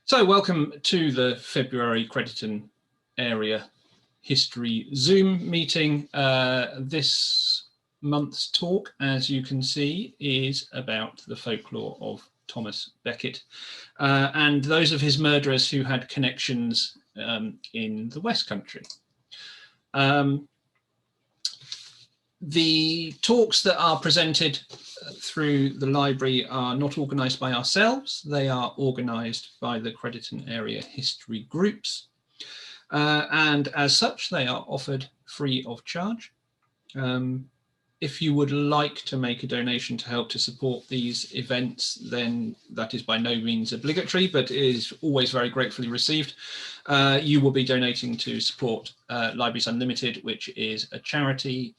So welcome to the February Crediton Area History Zoom meeting. This month's talk, as you can see, is about the folklore of Thomas Becket and those of his murderers who had connections in the Westcountry. The talks that are presented through the library are not organised by ourselves. They are organised by the Crediton Area History groups. And as such, they are offered free of charge. If you would like to make a donation to help to support these events, then that is by no means obligatory, but is always very gratefully received. You will be donating to support Libraries Unlimited, which is a charity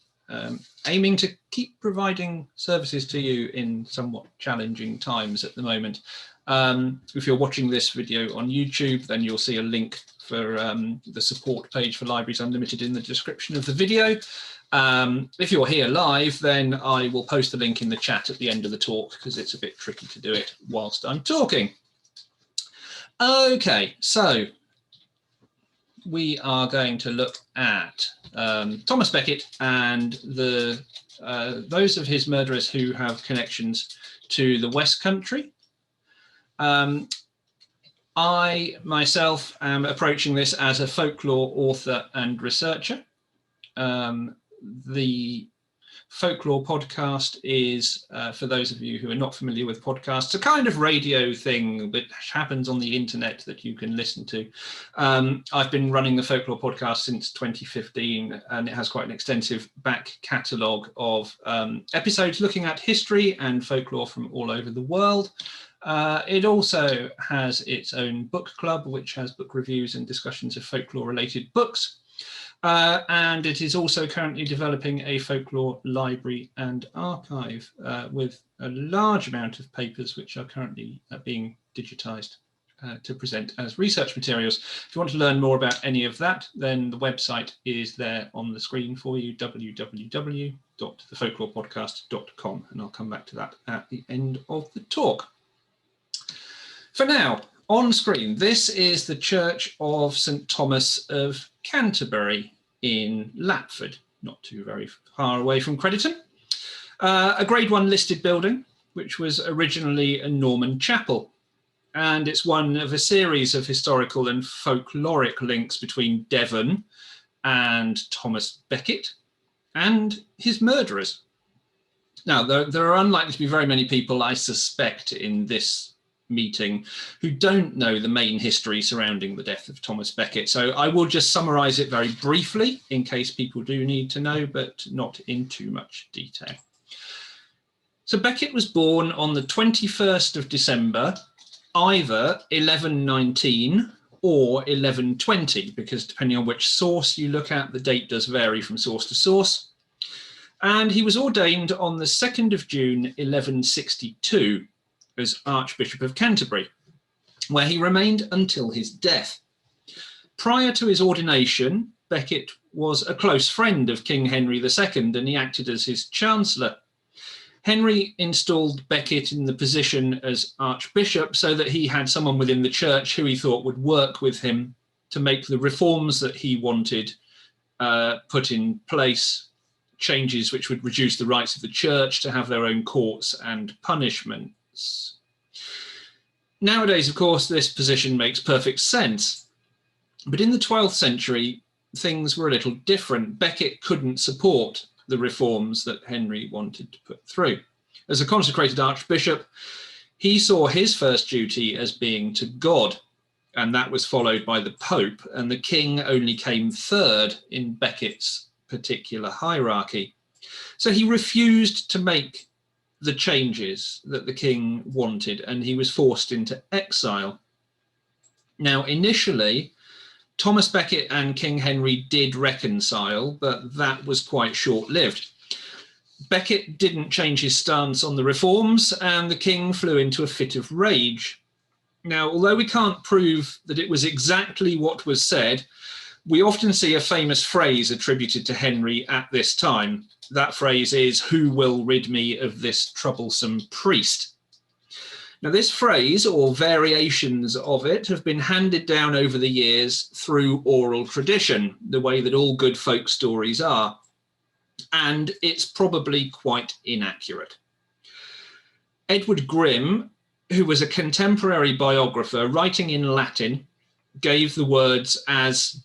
aiming to keep providing services to you in somewhat challenging times at the moment. If you're watching this video on YouTube, then you'll see a link for the support page for Libraries Unlimited in the description of the video. If you're here live, then I will post the link in the chat at the end of the talk because it's a bit tricky to do it whilst I'm talking. Okay, so we are going to look at Thomas Becket and those of his murderers who have connections to the Westcountry. I myself am approaching this as a folklore author and researcher. The Folklore Podcast is, for those of you who are not familiar with podcasts, a kind of radio thing that happens on the internet that you can listen to. I've been running the Folklore Podcast since 2015, and it has quite an extensive back catalogue of episodes looking at history and folklore from all over the world. It also has its own book club, which has book reviews and discussions of folklore-related books. And it is also currently developing a folklore library and archive with a large amount of papers which are currently being digitised to present as research materials. If you want to learn more about any of that, then the website is there on the screen for you, www.thefolklorepodcast.com, and I'll come back to that at the end of the talk. For now, on screen, this is the Church of St. Thomas of Canterbury in Latford, not too very far away from Crediton. A Grade 1 listed building, which was originally a Norman chapel. And it's one of a series of historical and folkloric links between Devon and Thomas Becket and his murderers. Now, there are unlikely to be very many people, I suspect, in this meeting who don't know the main history surrounding the death of Thomas Becket. So I will just summarise it very briefly in case people do need to know, but not in too much detail. So Becket was born on the 21st of December, either 1119 or 1120, because depending on which source you look at, the date does vary from source to source. And he was ordained on the 2nd of June, 1162, as Archbishop of Canterbury, where he remained until his death. Prior to his ordination, Becket was a close friend of King Henry II, and he acted as his chancellor. Henry installed Becket in the position as Archbishop so that he had someone within the church who he thought would work with him to make the reforms that he wanted put in place, changes which would reduce the rights of the church to have their own courts and punishment. Nowadays, of course, this position makes perfect sense. But in the 12th century, things were a little different. Becket couldn't support the reforms that Henry wanted to put through. As a consecrated archbishop, he saw his first duty as being to God, and that was followed by the Pope, and the king only came third in Becket's particular hierarchy. So he refused to make the changes that the king wanted, and he was forced into exile. Now, initially, Thomas Becket and King Henry did reconcile, but that was quite short-lived. Becket didn't change his stance on the reforms, and the king flew into a fit of rage. Now, although we can't prove that it was exactly what was said, we often see a famous phrase attributed to Henry at this time. That phrase is, "Who will rid me of this troublesome priest?" Now, this phrase, or variations of it, have been handed down over the years through oral tradition, the way that all good folk stories are, and it's probably quite inaccurate. Edward Grimm, who was a contemporary biographer writing in Latin, gave the words as,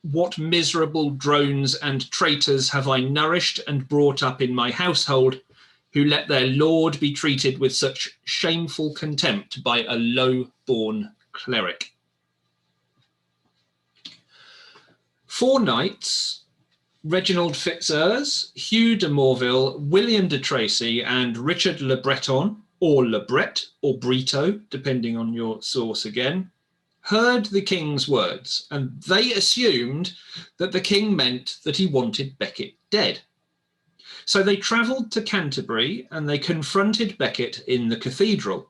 "What miserable drones and traitors have I nourished and brought up in my household, who let their lord be treated with such shameful contempt by a low-born cleric." 4 knights, Reginald Fitzurse, Hugh de Morville, William de Tracy, and Richard le Breton, or Le Bret, or Brito, depending on your source again, heard the king's words, and they assumed that the king meant that he wanted Becket dead. So they travelled to Canterbury and they confronted Becket in the cathedral.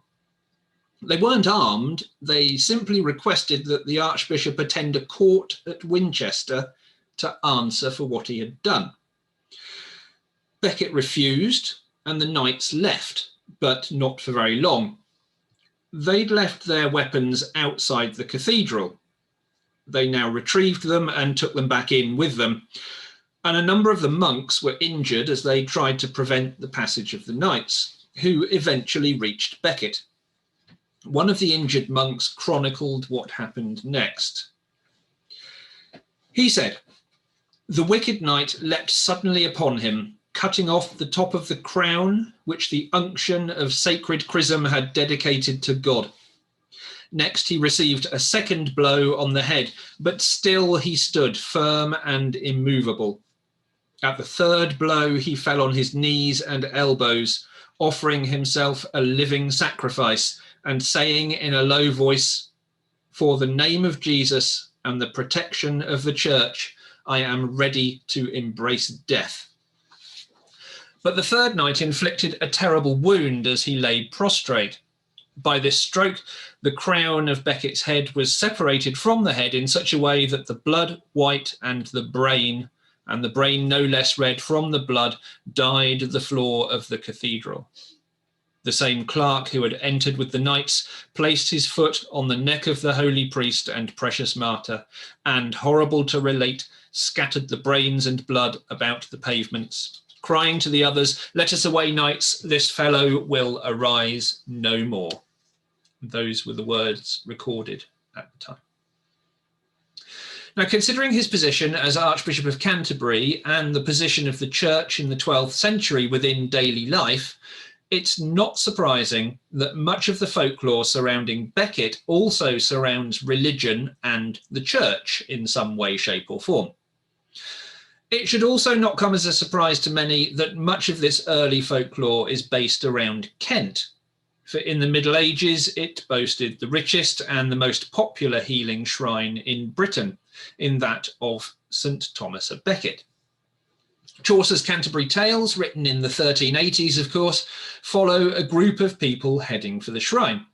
They weren't armed, they simply requested that the Archbishop attend a court at Winchester to answer for what he had done. Becket refused and the knights left, but not for very long. They'd left their weapons outside the cathedral. They now retrieved them and took them back in with them. And a number of the monks were injured as they tried to prevent the passage of the knights, who eventually reached Becket. One of the injured monks chronicled what happened next. He said, "The wicked knight leapt suddenly upon him, cutting off the top of the crown, which the unction of sacred chrism had dedicated to God. Next he received a second blow on the head, but still he stood firm and immovable. At the third blow he fell on his knees and elbows, offering himself a living sacrifice, and saying in a low voice, 'For the name of Jesus and the protection of the church, I am ready to embrace death.' But the third knight inflicted a terrible wound as he lay prostrate. By this stroke, the crown of Becket's head was separated from the head in such a way that the blood white and the brain no less red from the blood, dyed the floor of the cathedral. The same clerk who had entered with the knights placed his foot on the neck of the holy priest and precious martyr, and, horrible to relate, scattered the brains and blood about the pavements, crying to the others, 'Let us away, knights, this fellow will arise no more.'" Those were the words recorded at the time. Now, considering his position as Archbishop of Canterbury and the position of the church in the 12th century within daily life, it's not surprising that much of the folklore surrounding Becket also surrounds religion and the church in some way, shape or form. It should also not come as a surprise to many that much of this early folklore is based around Kent. For in the Middle Ages, it boasted the richest and the most popular healing shrine in Britain, in that of St. Thomas of Becket. Chaucer's Canterbury Tales, written in the 1380s, of course, follow a group of people heading for the shrine.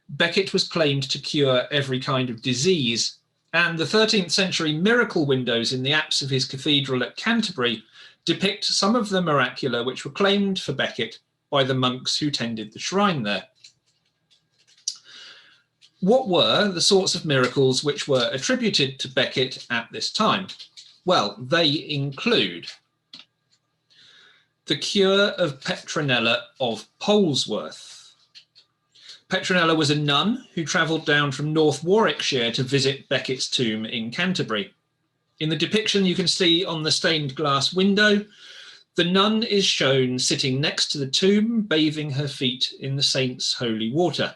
Becket was claimed to cure every kind of disease, and the 13th century miracle windows in the apse of his cathedral at Canterbury depict some of the miracular which were claimed for Becket by the monks who tended the shrine there. What were the sorts of miracles which were attributed to Becket at this time? Well, they include the cure of Petronella of Polesworth. Petronella was a nun who travelled down from North Warwickshire to visit Becket's tomb in Canterbury. In the depiction you can see on the stained glass window, the nun is shown sitting next to the tomb, bathing her feet in the saint's holy water.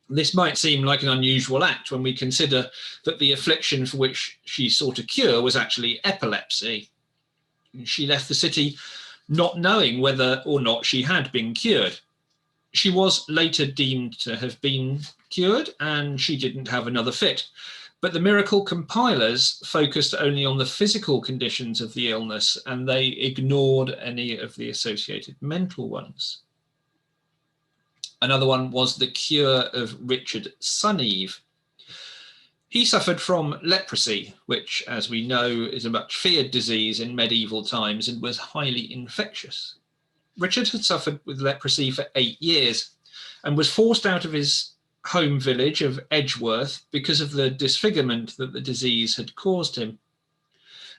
This might seem like an unusual act when we consider that the affliction for which she sought a cure was actually epilepsy. She left the city not knowing whether or not she had been cured. She was later deemed to have been cured and she didn't have another fit. But the miracle compilers focused only on the physical conditions of the illness and they ignored any of the associated mental ones. Another one was the cure of Richard Suneve. He suffered from leprosy, which, as we know, is a much feared disease in medieval times and was highly infectious. Richard had suffered with leprosy for 8 years, and was forced out of his home village of Edgeworth because of the disfigurement that the disease had caused him.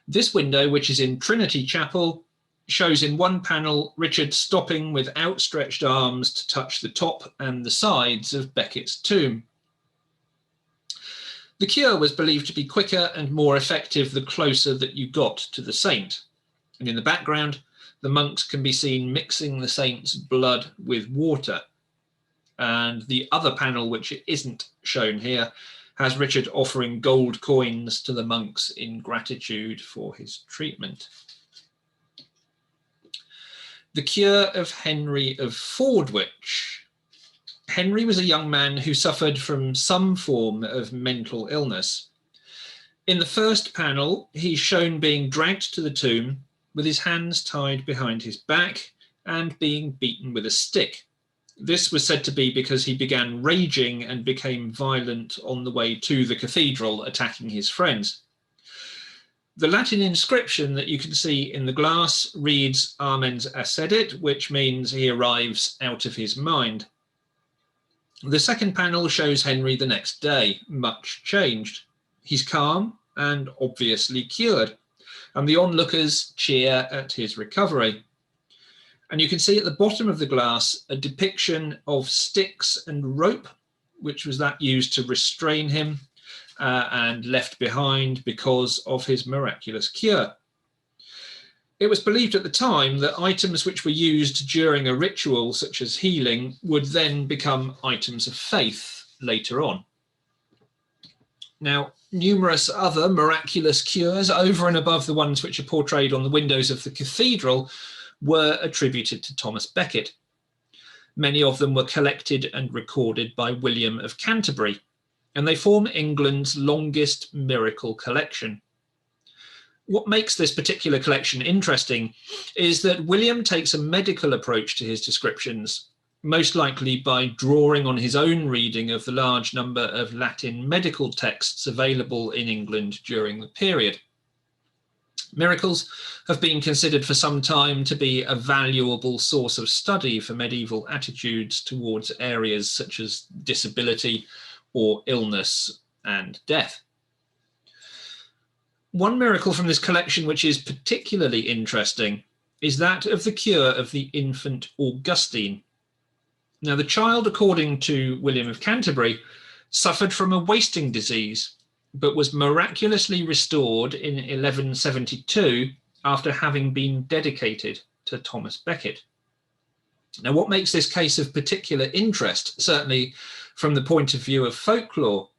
This window, which is in Trinity Chapel, shows in one panel Richard stopping with outstretched arms to touch the top and the sides of Becket's tomb. The cure was believed to be quicker and more effective the closer that you got to the saint. And in the background, the monks can be seen mixing the saint's blood with water. And the other panel, which isn't shown here, has Richard offering gold coins to the monks in gratitude for his treatment. The cure of Henry of Fordwich. Henry was a young man who suffered from some form of mental illness. In the first panel, he's shown being dragged to the tomb with his hands tied behind his back and being beaten with a stick. This was said to be because he began raging and became violent on the way to the cathedral, attacking his friends. The Latin inscription that you can see in the glass reads Amens accedit, which means he arrives out of his mind. The second panel shows Henry the next day, much changed. He's calm and obviously cured, and the onlookers cheer at his recovery. And you can see at the bottom of the glass a depiction of sticks and rope, which was that used to restrain him and left behind because of his miraculous cure. It was believed at the time that items which were used during a ritual, such as healing, would then become items of faith later on. Now, numerous other miraculous cures over and above the ones which are portrayed on the windows of the cathedral were attributed to Thomas Becket. Many of them were collected and recorded by William of Canterbury, and they form England's longest miracle collection. What makes this particular collection interesting is that William takes a medical approach to his descriptions, most likely by drawing on his own reading of the large number of Latin medical texts available in England during the period. Miracles have been considered for some time to be a valuable source of study for medieval attitudes towards areas such as disability or illness and death. One miracle from this collection which is particularly interesting is that of the cure of the infant Augustine. Now, the child, according to William of Canterbury, suffered from a wasting disease, but was miraculously restored in 1172 after having been dedicated to Thomas Becket. Now, what makes this case of particular interest, certainly from the point of view of folklore,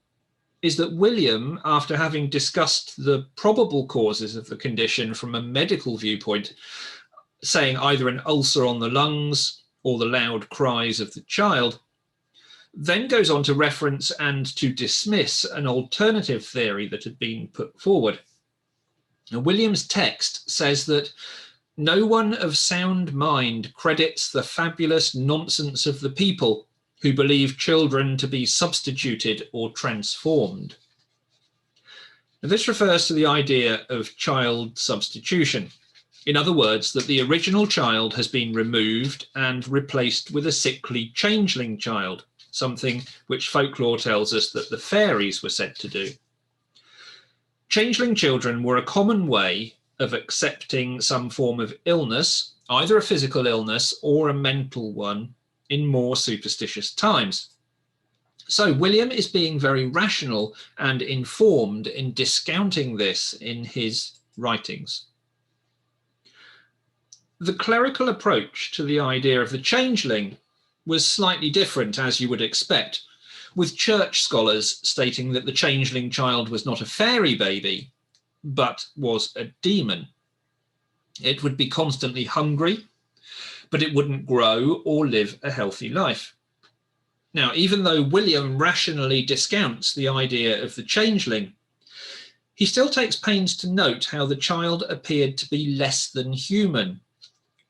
is that William, after having discussed the probable causes of the condition from a medical viewpoint, saying either an ulcer on the lungs or the loud cries of the child, then goes on to reference and to dismiss an alternative theory that had been put forward. Now, William's text says that no one of sound mind credits the fabulous nonsense of the people who believe children to be substituted or transformed. Now, this refers to the idea of child substitution. In other words, that the original child has been removed and replaced with a sickly changeling child, something which folklore tells us that the fairies were said to do. Changeling children were a common way of accepting some form of illness, either a physical illness or a mental one, in more superstitious times. So William is being very rational and informed in discounting this in his writings. The clerical approach to the idea of the changeling was slightly different, as you would expect, with church scholars stating that the changeling child was not a fairy baby, but was a demon. It would be constantly hungry, but it wouldn't grow or live a healthy life. Now, even though William rationally discounts the idea of the changeling, he still takes pains to note how the child appeared to be less than human.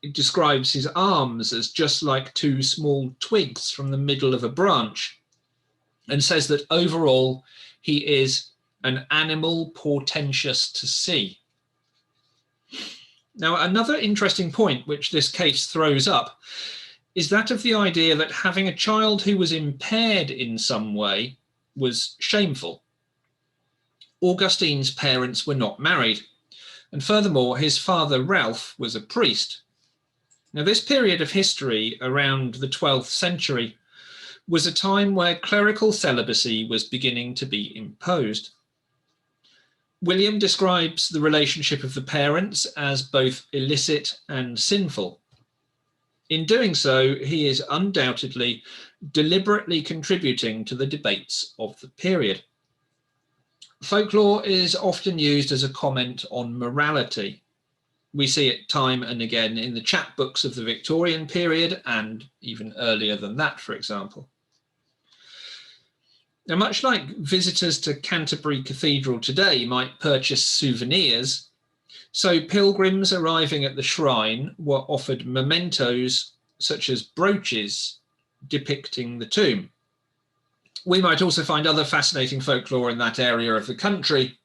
It describes his arms as just like two small twigs from the middle of a branch, and says that overall he is an animal portentous to see. Now, another interesting point which this case throws up is that of the idea that having a child who was impaired in some way was shameful. Augustine's parents were not married, and furthermore, his father Ralph was a priest. Now, this period of history around the 12th century was a time where clerical celibacy was beginning to be imposed. William describes the relationship of the parents as both illicit and sinful. In doing so, he is undoubtedly deliberately contributing to the debates of the period. Folklore is often used as a comment on morality. We see it time and again in the chapbooks of the Victorian period and even earlier than that, for example. Now, much like visitors to Canterbury Cathedral today might purchase souvenirs, so pilgrims arriving at the shrine were offered mementos such as brooches depicting the tomb. We might also find other fascinating folklore in that area of the country,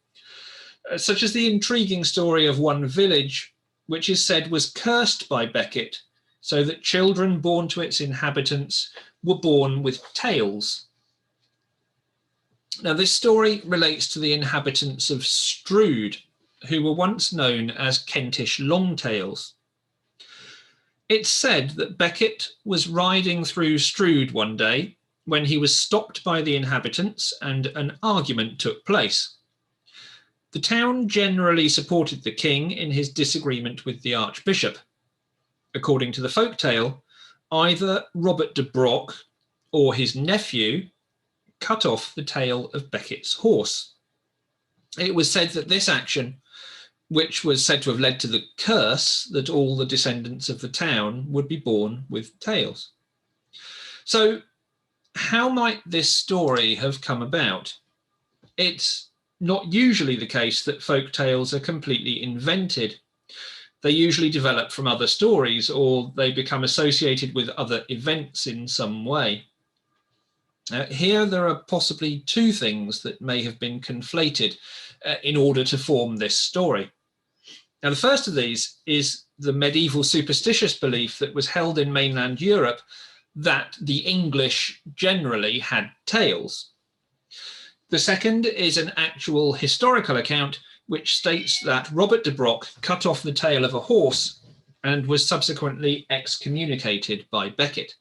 such as the intriguing story of one village which is said was cursed by Becket, so that children born to its inhabitants were born with tails. Now, this story relates to the inhabitants of Strood, who were once known as Kentish Longtails. It's said that Becket was riding through Strood one day when he was stopped by the inhabitants and an argument took place. The town generally supported the king in his disagreement with the archbishop. According to the folktale, either Robert de Broc or his nephew cut off the tail of Becket's horse. It was said that this action, which was said to have led to the curse that all the descendants of the town would be born with tails. So, how might this story have come about? It's not usually the case that folk tales are completely invented. They usually develop from other stories, or they become associated with other events in some way. Here there are possibly two things that may have been conflated in order to form this story. Now, the first of these is the medieval superstitious belief that was held in mainland Europe that the English generally had tails. The second is an actual historical account which states that Robert de Broc cut off the tail of a horse and was subsequently excommunicated by Becket.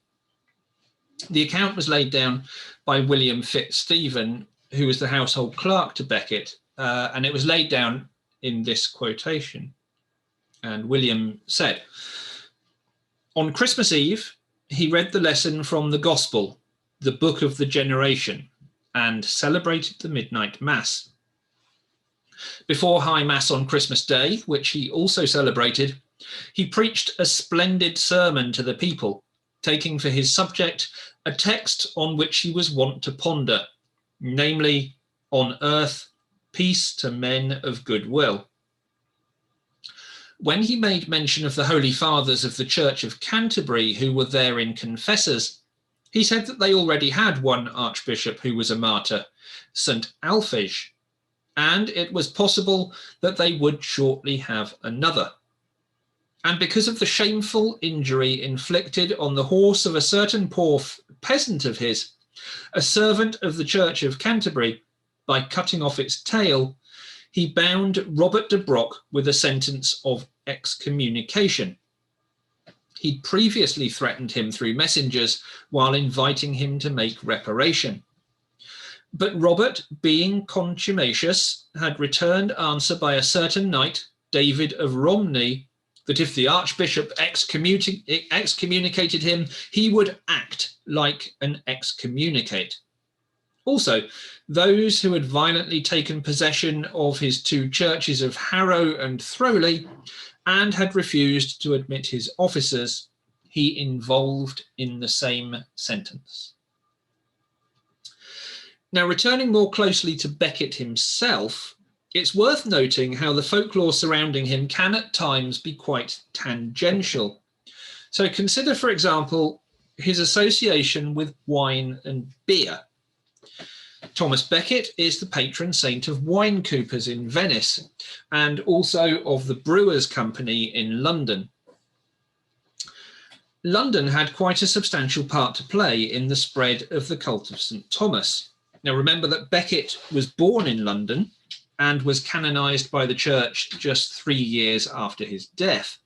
The account was laid down by William Fitzstephen, who was the household clerk to Becket, and it was laid down in this quotation. And William said, "On Christmas Eve, he read the lesson from the Gospel, the book of the generation, and celebrated the midnight mass. Before High Mass on Christmas Day, which he also celebrated, he preached a splendid sermon to the people, taking for his subject a text on which he was wont to ponder, namely, on earth, peace to men of good will. When he made mention of the Holy Fathers of the Church of Canterbury who were therein confessors, he said that they already had one archbishop who was a martyr, St. Alphege, and it was possible that they would shortly have another. And because of the shameful injury inflicted on the horse of a certain poor peasant of his, a servant of the Church of Canterbury, by cutting off its tail, he bound Robert de Broc with a sentence of excommunication. He'd previously threatened him through messengers while inviting him to make reparation. But Robert, being contumacious, had returned answer by a certain knight, David of Romney, that if the archbishop excommunicated him, he would act like an excommunicate. Also, those who had violently taken possession of his two churches of Harrow and Throwley and had refused to admit his officers, he involved in the same sentence. Now, returning more closely to Becket himself, it's worth noting how the folklore surrounding him can at times be quite tangential. So consider, for example, his association with wine and beer. Thomas Becket is the patron saint of wine coopers in Venice and also of the Brewers' Company in London. London had quite a substantial part to play in the spread of the cult of St. Thomas. Now remember that Becket was born in London and was canonised by the church just 3 years after his death.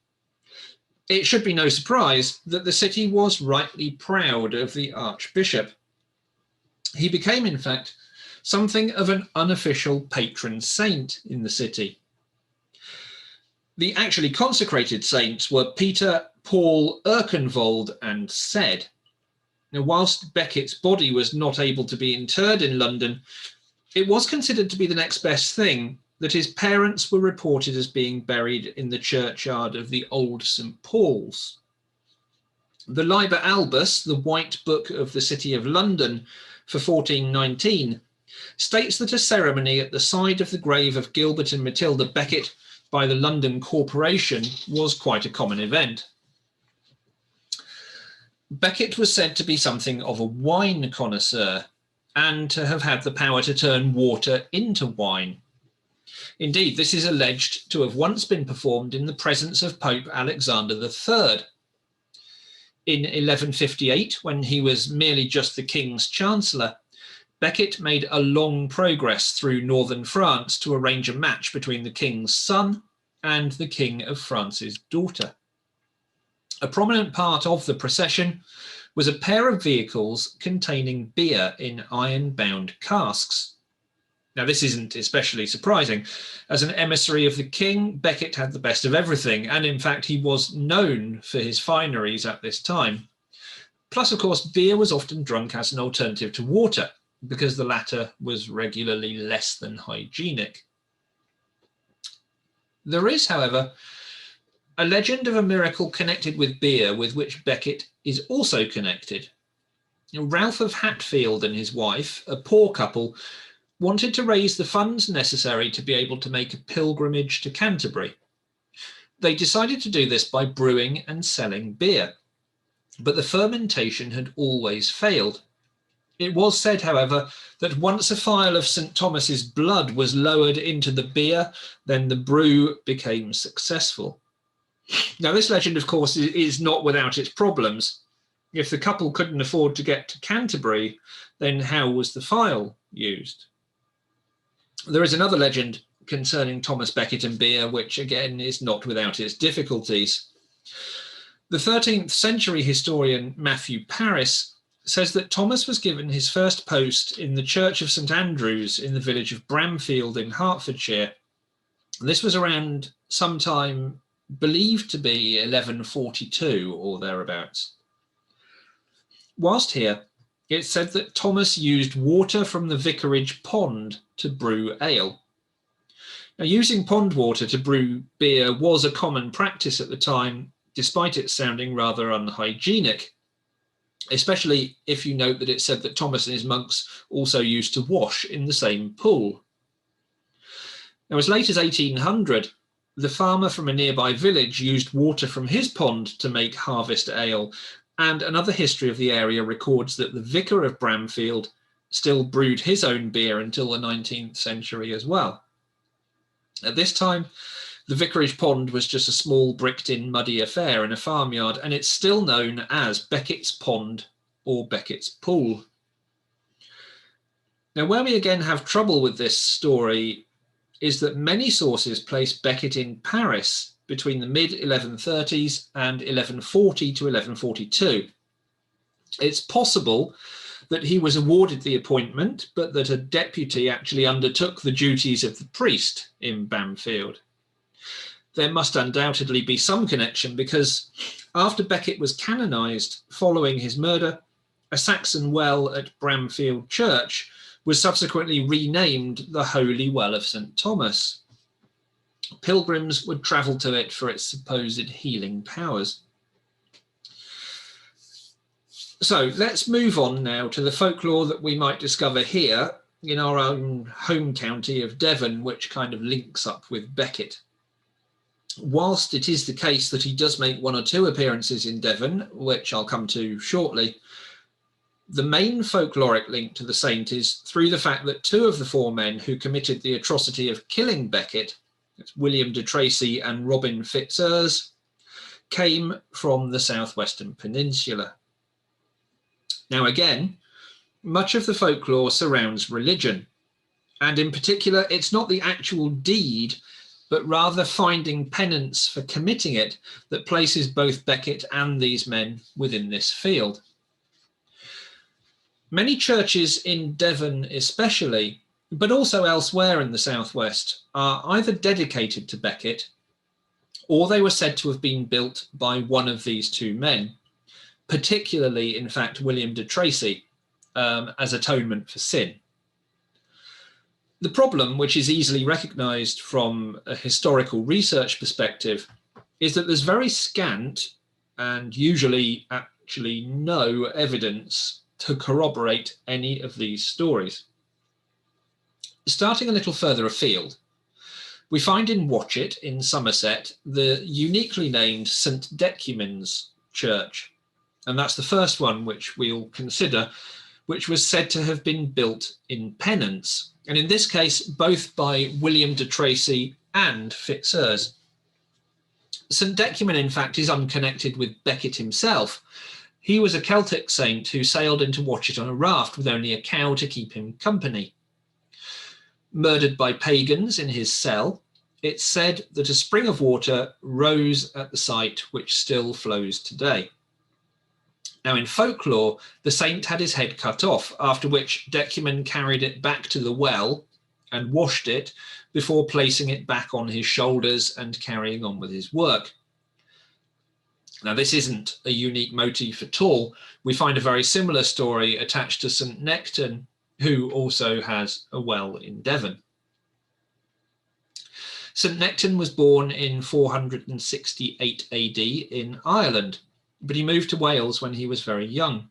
It should be no surprise that the city was rightly proud of the Archbishop. He became, in fact, something of an unofficial patron saint in the city. The actually consecrated saints were Peter, Paul, Erkenwald, and Cedd. Now, whilst Becket's body was not able to be interred in London, it was considered to be the next best thing that his parents were reported as being buried in the churchyard of the Old St. Paul's. The Liber Albus, the White Book of the City of London for 1419, states that a ceremony at the side of the grave of Gilbert and Matilda Becket by the London Corporation was quite a common event. Becket was said to be something of a wine connoisseur and to have had the power to turn water into wine. Indeed, this is alleged to have once been performed in the presence of Pope Alexander III. In 1158, when he was merely just the king's chancellor, Becket made a long progress through northern France to arrange a match between the king's son and the King of France's daughter. A prominent part of the procession was a pair of vehicles containing beer in iron-bound casks. Now, this isn't especially surprising. As an emissary of the king, Becket had the best of everything, and in fact he was known for his fineries at this time. Plus, of course, beer was often drunk as an alternative to water, because the latter was regularly less than hygienic. There is, however, a legend of a miracle connected with beer with which Becket is also connected. Ralph of Hatfield and his wife, a poor couple, wanted to raise the funds necessary to be able to make a pilgrimage to Canterbury. They decided to do this by brewing and selling beer, but the fermentation had always failed. It was said, however, that once a phial of St. Thomas's blood was lowered into the beer, then the brew became successful. Now, this legend, of course, is not without its problems. If the couple couldn't afford to get to Canterbury, then how was the phial used? There is another legend concerning Thomas Becket and beer, which again is not without its difficulties. The 13th century historian Matthew Parish says that Thomas was given his first post in the Church of St. Andrews in the village of Bramfield in Hertfordshire. This was around sometime believed to be 1142 or thereabouts. Whilst here, it's said that Thomas used water from the vicarage pond to brew ale. Now, using pond water to brew beer was a common practice at the time, despite it sounding rather unhygienic, especially if you note that it said that Thomas and his monks also used to wash in the same pool. Now, as late as 1800, the farmer from a nearby village used water from his pond to make harvest ale, and another history of the area records that the vicar of Bramfield still brewed his own beer until the 19th century as well. At this time, the vicarage pond was just a small bricked-in muddy affair in a farmyard, and it's still known as Becket's Pond or Becket's Pool. Now, where we again have trouble with this story is that many sources place Becket in Paris between the mid-1130s and 1140 to 1142. It's possible that he was awarded the appointment, but that a deputy actually undertook the duties of the priest in Bamfield. There must undoubtedly be some connection, because after Becket was canonised following his murder, a Saxon well at Bramfield Church was subsequently renamed the Holy Well of St. Thomas. Pilgrims would travel to it for its supposed healing powers. So let's move on now to the folklore that we might discover here in our own home county of Devon, which kind of links up with Becket. Whilst it is the case that he does make one or two appearances in Devon, which I'll come to shortly, the main folkloric link to the saint is through the fact that two of the four men who committed the atrocity of killing Becket, William de Tracy and Robin Fitzurse, came from the southwestern peninsula. Now again, much of the folklore surrounds religion, and in particular, it's not the actual deed, but rather finding penance for committing it that places both Becket and these men within this field. Many churches in Devon especially, but also elsewhere in the southwest, are either dedicated to Becket, or they were said to have been built by one of these two men, particularly, in fact, William de Tracy, as atonement for sin. The problem, which is easily recognised from a historical research perspective, is that there's very scant and usually actually no evidence to corroborate any of these stories. Starting a little further afield, we find in Watchet in Somerset the uniquely named St Decuman's Church, and that's the first one which we'll consider, which was said to have been built in penance, and in this case both by William de Tracy and Fitzurse. St Decuman, in fact, is unconnected with Becket himself. He was a Celtic saint who sailed into Watchet on a raft with only a cow to keep him company. Murdered by pagans in his cell, it's said that a spring of water rose at the site which still flows today. Now, in folklore, the saint had his head cut off, after which Decuman carried it back to the well and washed it before placing it back on his shoulders and carrying on with his work. Now, this isn't a unique motif at all. We find a very similar story attached to St Necton, who also has a well in Devon. St Necton was born in 468 AD in Ireland, but he moved to Wales when he was very young.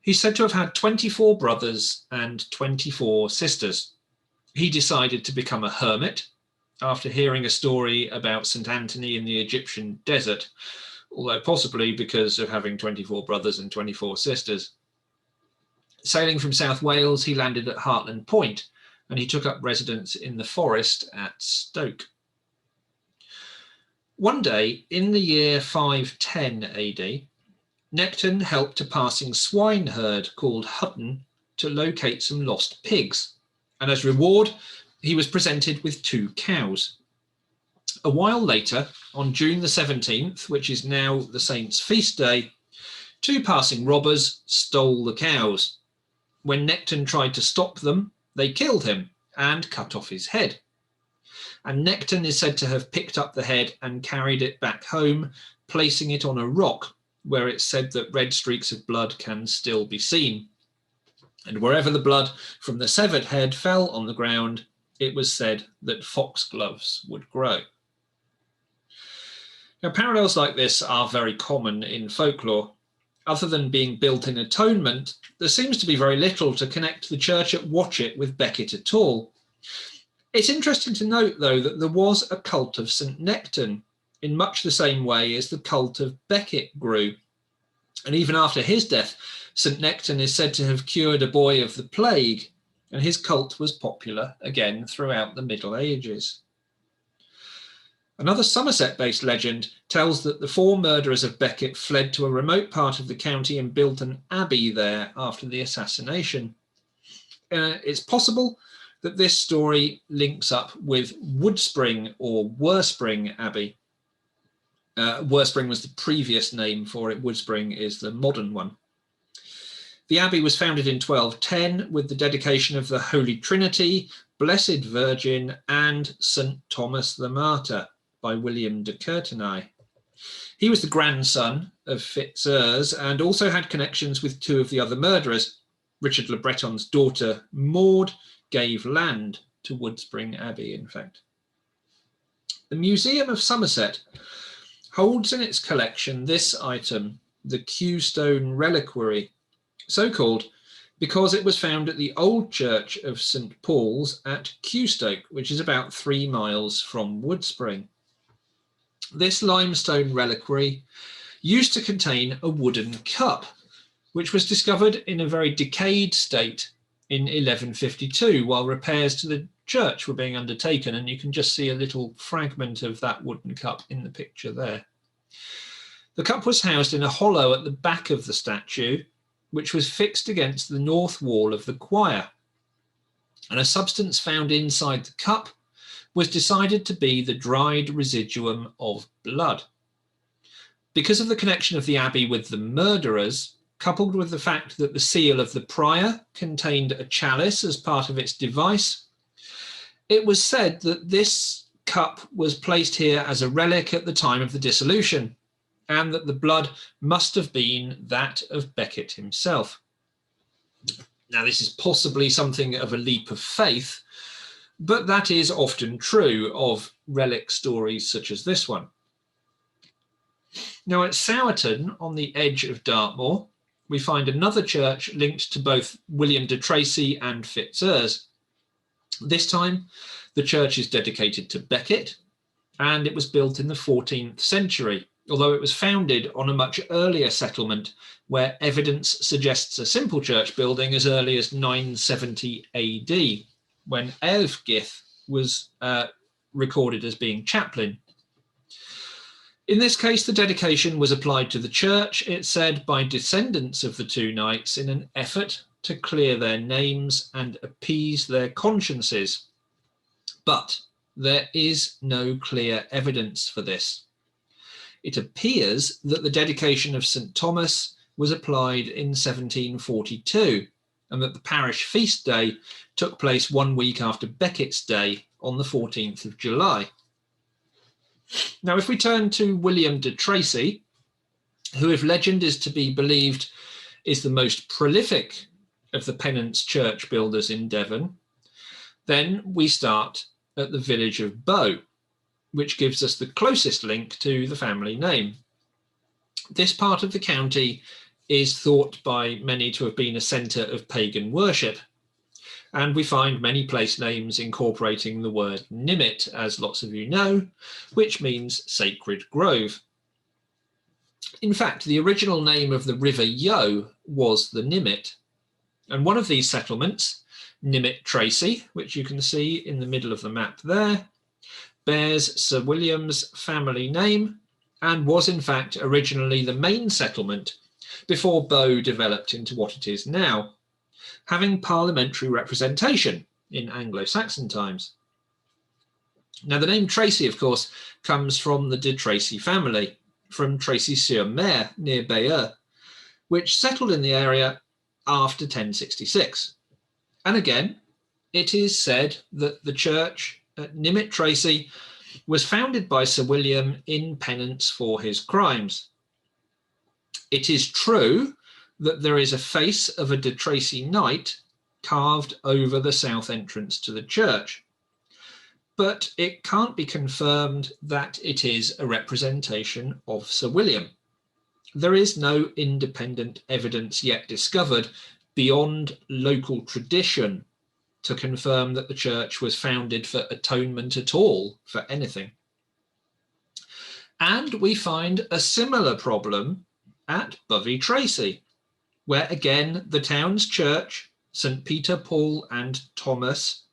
He's said to have had 24 brothers and 24 sisters. He decided to become a hermit after hearing a story about St Anthony in the Egyptian desert, although possibly because of having 24 brothers and 24 sisters. Sailing from South Wales, he landed at Hartland Point, and he took up residence in the forest at Stoke. One day, in the year 510 AD, Necton helped a passing swineherd called Hutton to locate some lost pigs, and as reward, he was presented with 2 cows. A while later, on June the 17th, which is now the saint's feast day, 2 passing robbers stole the cows. When Necton tried to stop them, they killed him and cut off his head. And Necton is said to have picked up the head and carried it back home, placing it on a rock where it's said that red streaks of blood can still be seen. And wherever the blood from the severed head fell on the ground, it was said that foxgloves would grow. Now, parallels like this are very common in folklore. Other than being built in atonement, there seems to be very little to connect the church at Watchet with Becket at all. It's interesting to note, though, that there was a cult of St Necton in much the same way as the cult of Becket grew. And even after his death, St Necton is said to have cured a boy of the plague, and his cult was popular again throughout the Middle Ages. Another Somerset-based legend tells that the 4 murderers of Becket fled to a remote part of the county and built an abbey there after the assassination. It's possible that this story links up with Woodspring or Worspring Abbey. Worspring was the previous name for it. Woodspring is the modern one. The abbey was founded in 1210 with the dedication of the Holy Trinity, Blessed Virgin, and St Thomas the Martyr by William de Courtenay. He was the grandson of Fitzurse and also had connections with 2 of the other murderers. Richard Le Breton's daughter, Maud, gave land to Woodspring Abbey, in fact. The Museum of Somerset holds in its collection this item, the Kewstone Reliquary, so called because it was found at the old church of St Paul's at Kewstoke, which is about 3 miles from Woodspring. This limestone reliquary used to contain a wooden cup, which was discovered in a very decayed state in 1152 while repairs to the church were being undertaken, and you can just see a little fragment of that wooden cup in the picture there. The cup was housed in a hollow at the back of the statue, which was fixed against the north wall of the choir, and a substance found inside the cup was decided to be the dried residuum of blood. Because of the connection of the abbey with the murderers, coupled with the fact that the seal of the prior contained a chalice as part of its device, it was said that this cup was placed here as a relic at the time of the dissolution, and that the blood must have been that of Becket himself. Now, this is possibly something of a leap of faith, but that is often true of relic stories such as this one. Now, at Sowerton, on the edge of Dartmoor, we find another church linked to both William de Tracy and Fitzurse. This time, the church is dedicated to Becket, and it was built in the 14th century, although it was founded on a much earlier settlement where evidence suggests a simple church building as early as 970 AD, when Ælfgith was recorded as being chaplain. In this case, the dedication was applied to the church, it said, by descendants of the two knights in an effort to clear their names and appease their consciences. But there is no clear evidence for this. It appears that the dedication of St. Thomas was applied in 1742, and that the parish feast day took place 1 week after Becket's day on the 14th of July. Now, if we turn to William de Tracy, who, if legend is to be believed, is the most prolific of the penance church builders in Devon, then we start at the village of Bow, which gives us the closest link to the family name. This part of the county is thought by many to have been a centre of pagan worship, and we find many place names incorporating the word Nimit, as lots of you know, which means sacred grove. In fact, the original name of the River Yoe was the Nimit, and one of these settlements, Nimit Tracy, which you can see in the middle of the map there, bears Sir William's family name and was in fact originally the main settlement before Bow developed into what it is now, having parliamentary representation in Anglo-Saxon times. Now, the name Tracy, of course, comes from the de Tracy family, from Tracy-sur-Mer near Bayeux, which settled in the area after 1066. And again, it is said that the church at Nimit Tracy was founded by Sir William in penance for his crimes. It is true that there is a face of a de Tracy knight carved over the south entrance to the church, but it can't be confirmed that it is a representation of Sir William. There is no independent evidence yet discovered beyond local tradition to confirm that the church was founded for atonement at all for anything. And we find a similar problem at Bovey Tracy, where again the town's church, St. Peter, Paul and Thomas,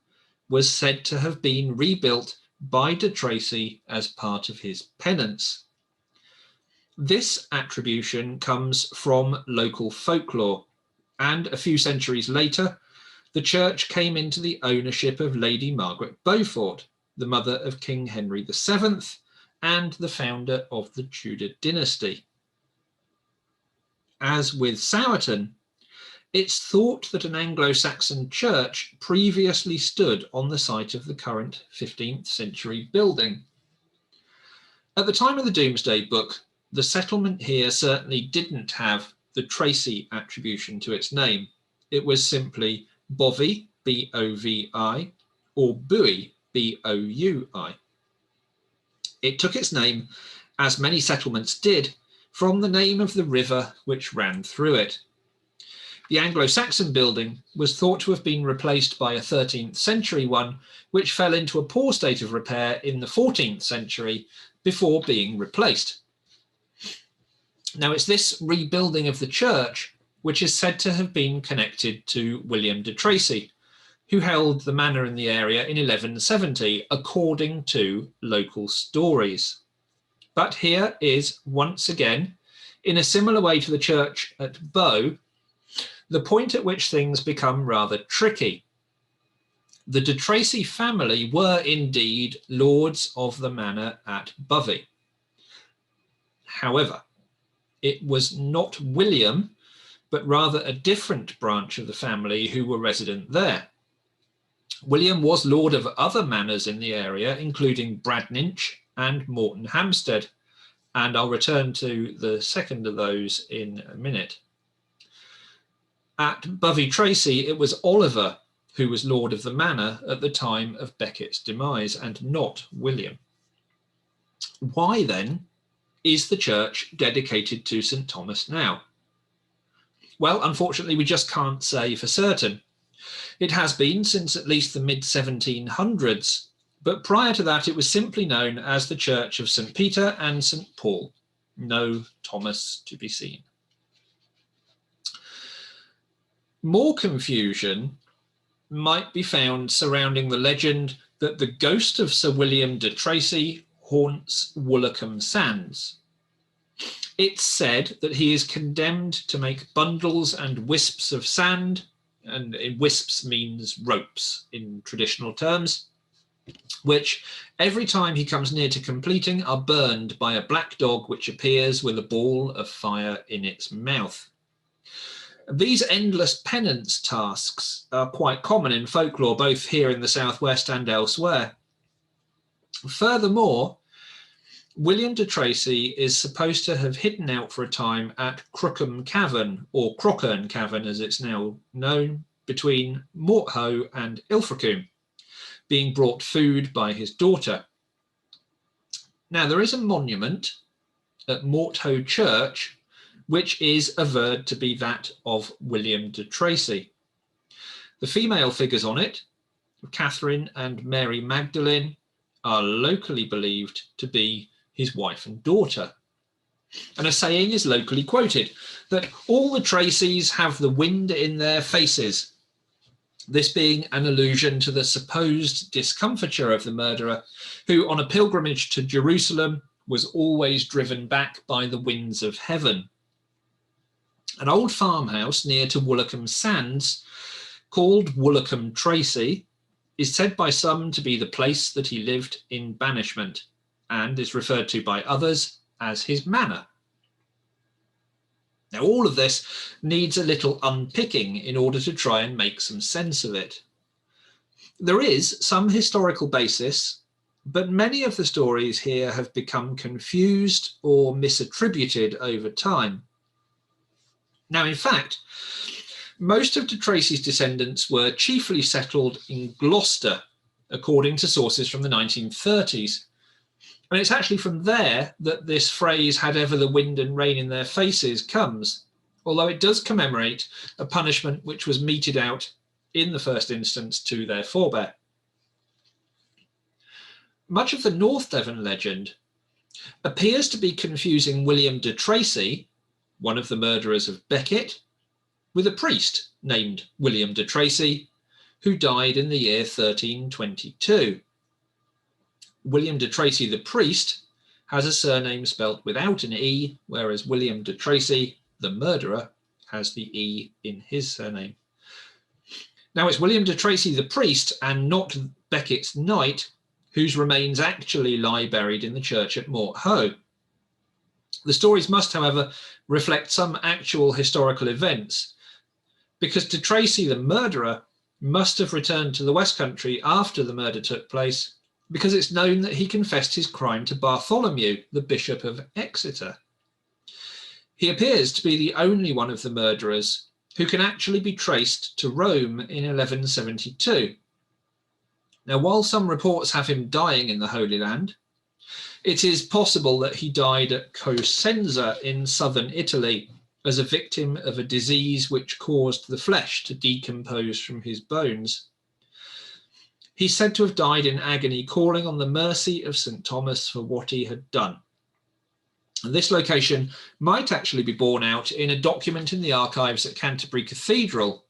was said to have been rebuilt by de Tracy as part of his penance. This attribution comes from local folklore, and a few centuries later, the church came into the ownership of Lady Margaret Beaufort, the mother of King Henry VII and the founder of the Tudor dynasty. As with Sowerton, it's thought that an Anglo-Saxon church previously stood on the site of the current 15th century building. At the time of the Domesday Book, the settlement here certainly didn't have the Tracy attribution to its name. It was simply Bovey, B-O-V-I, or Buoy, B-O-U-I. It took its name, as many settlements did, from the name of the river which ran through it. The Anglo-Saxon building was thought to have been replaced by a 13th century one, which fell into a poor state of repair in the 14th century before being replaced. Now, it's this rebuilding of the church which is said to have been connected to William de Tracy, who held the manor in the area in 1170, according to local stories. But here is, once again, in a similar way to the church at Bow, the point at which things become rather tricky. The de Tracy family were indeed lords of the manor at Bovey. However, it was not William, but rather a different branch of the family who were resident there. William was lord of other manors in the area, including Bradninch and Morton Hampstead, and I'll return to the second of those in a minute. At Bovey Tracy, it was Oliver who was lord of the manor at the time of Becket's demise, and not William. Why then is the church dedicated to St. Thomas now? Well, unfortunately, we just can't say for certain. It has been since at least the mid-1700s, but prior to that it was simply known as the Church of St. Peter and St. Paul. No Thomas to be seen. More confusion might be found surrounding the legend that the ghost of Sir William de Tracy haunts Woolacombe Sands. It's said that he is condemned to make bundles and wisps of sand, and wisps means ropes in traditional terms, which every time he comes near to completing are burned by a black dog which appears with a ball of fire in its mouth. These endless penance tasks are quite common in folklore, both here in the southwest and elsewhere. Furthermore, William de Tracy is supposed to have hidden out for a time at Crookham Cavern, or Crockern Cavern as it's now known, between Morthoe and Ilfracombe, being brought food by his daughter. Now, there is a monument at Morthoe Church which is averred to be that of William de Tracy. The female figures on it, Catherine and Mary Magdalene, are locally believed to be his wife and daughter. And a saying is locally quoted, that all the Tracys have the wind in their faces, this being an allusion to the supposed discomfiture of the murderer, who on a pilgrimage to Jerusalem was always driven back by the winds of heaven. An old farmhouse near to Woolacombe Sands, called Woolacombe Tracy, is said by some to be the place that he lived in banishment, and is referred to by others as his manor. Now, all of this needs a little unpicking in order to try and make some sense of it. There is some historical basis, but many of the stories here have become confused or misattributed over time. Now, in fact, most of de Tracy's descendants were chiefly settled in Gloucester, according to sources from the 1930s. And it's actually from there that this phrase, "had ever the wind and rain in their faces," comes, although it does commemorate a punishment which was meted out in the first instance to their forebear. Much of the North Devon legend appears to be confusing William de Tracy, one of the murderers of Becket, with a priest named William de Tracy, who died in the year 1322. William de Tracy the priest has a surname spelt without an E, whereas William de Tracy the murderer has the E in his surname. Now, it's William de Tracy the priest and not Becket's knight whose remains actually lie buried in the church at Morthoe. The stories must, however, reflect some actual historical events, because de Tracy the murderer must have returned to the Westcountry after the murder took place, because it's known that he confessed his crime to Bartholomew, the Bishop of Exeter. He appears to be the only one of the murderers who can actually be traced to Rome in 1172. Now, while some reports have him dying in the Holy Land, it is possible that he died at Cosenza in southern Italy as a victim of a disease which caused the flesh to decompose from his bones. He's said to have died in agony, calling on the mercy of St. Thomas for what he had done. And this location might actually be borne out in a document in the archives at Canterbury Cathedral,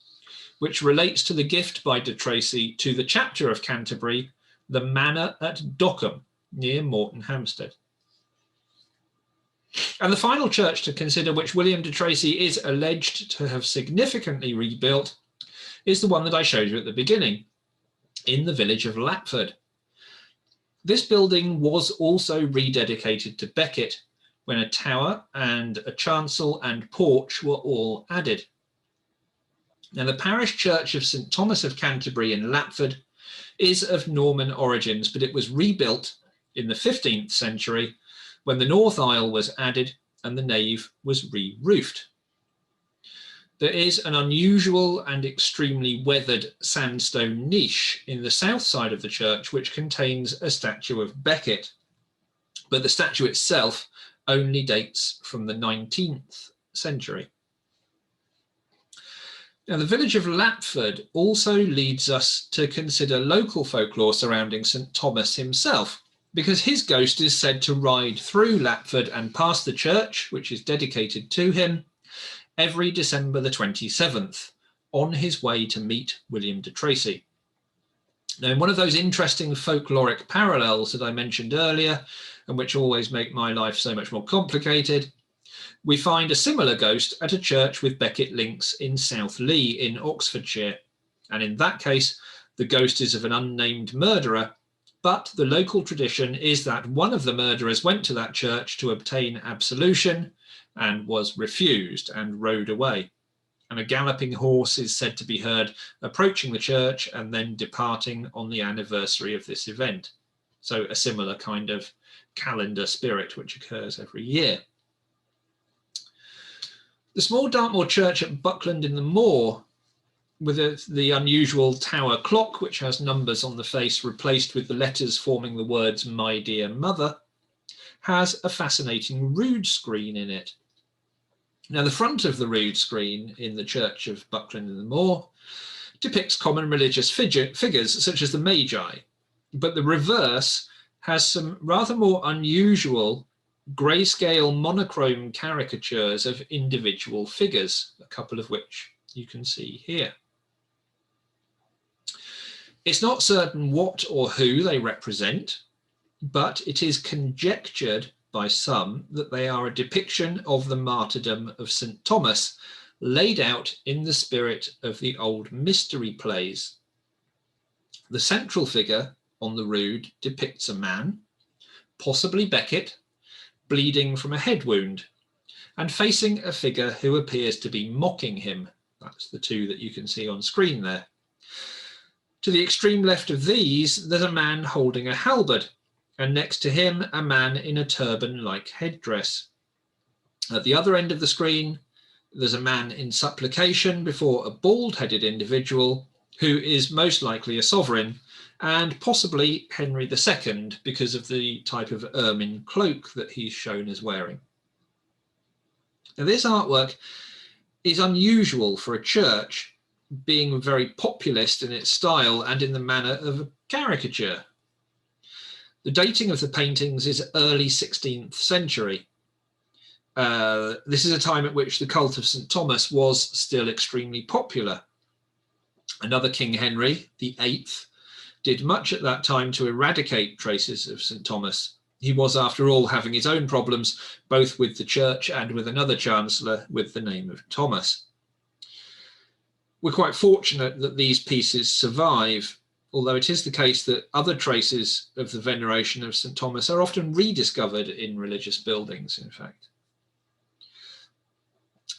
which relates to the gift by de Tracy to the chapter of Canterbury, the manor at Dockham, near Morton Hampstead. And the final church to consider, which William de Tracy is alleged to have significantly rebuilt, is the one that I showed you at the beginning, in the village of Latford. This building was also rededicated to Becket when a tower and a chancel and porch were all added. Now, the parish church of St. Thomas of Canterbury in Latford is of Norman origins, but it was rebuilt in the 15th century when the north aisle was added and the nave was re-roofed. There is an unusual and extremely weathered sandstone niche in the south side of the church which contains a statue of Becket, but the statue itself only dates from the 19th century. Now, the village of Latford also leads us to consider local folklore surrounding St. Thomas himself, because his ghost is said to ride through Latford and past the church, which is dedicated to him, every December the 27th, on his way to meet William de Tracy. Now, in one of those interesting folkloric parallels that I mentioned earlier, and which always make my life so much more complicated, we find a similar ghost at a church with Becket links in South Lee in Oxfordshire. And in that case, the ghost is of an unnamed murderer, but the local tradition is that one of the murderers went to that church to obtain absolution and was refused and rode away. And a galloping horse is said to be heard approaching the church and then departing on the anniversary of this event. So a similar kind of calendar spirit which occurs every year. The small Dartmoor church at Buckland in the moor, with the unusual tower clock, which has numbers on the face replaced with the letters forming the words "My dear mother," has a fascinating rood screen in it. Now, the front of the rood screen in the church of Buckland in the moor depicts common religious figures such as the Magi, but the reverse has some rather more unusual grayscale monochrome caricatures of individual figures, a couple of which you can see here. It's not certain what or who they represent, but it is conjectured by some that they are a depiction of the martyrdom of St. Thomas, laid out in the spirit of the old mystery plays. The central figure on the rood depicts a man, possibly Becket, bleeding from a head wound, and facing a figure who appears to be mocking him. That's the two that you can see on screen there. To the extreme left of these, there's a man holding a halberd, and next to him, a man in a turban-like headdress. At the other end of the screen, there's a man in supplication before a bald-headed individual who is most likely a sovereign, and possibly Henry II because of the type of ermine cloak that he's shown as wearing. Now, this artwork is unusual for a church, being very populist in its style and in the manner of a caricature. The dating of the paintings is early 16th century. This is a time at which the cult of St. Thomas was still extremely popular. Another King Henry VIII did much at that time to eradicate traces of St. Thomas. He was, after all, having his own problems, both with the church and with another chancellor with the name of Thomas. We're quite fortunate that these pieces survive, although it is the case that other traces of the veneration of St. Thomas are often rediscovered in religious buildings, in fact.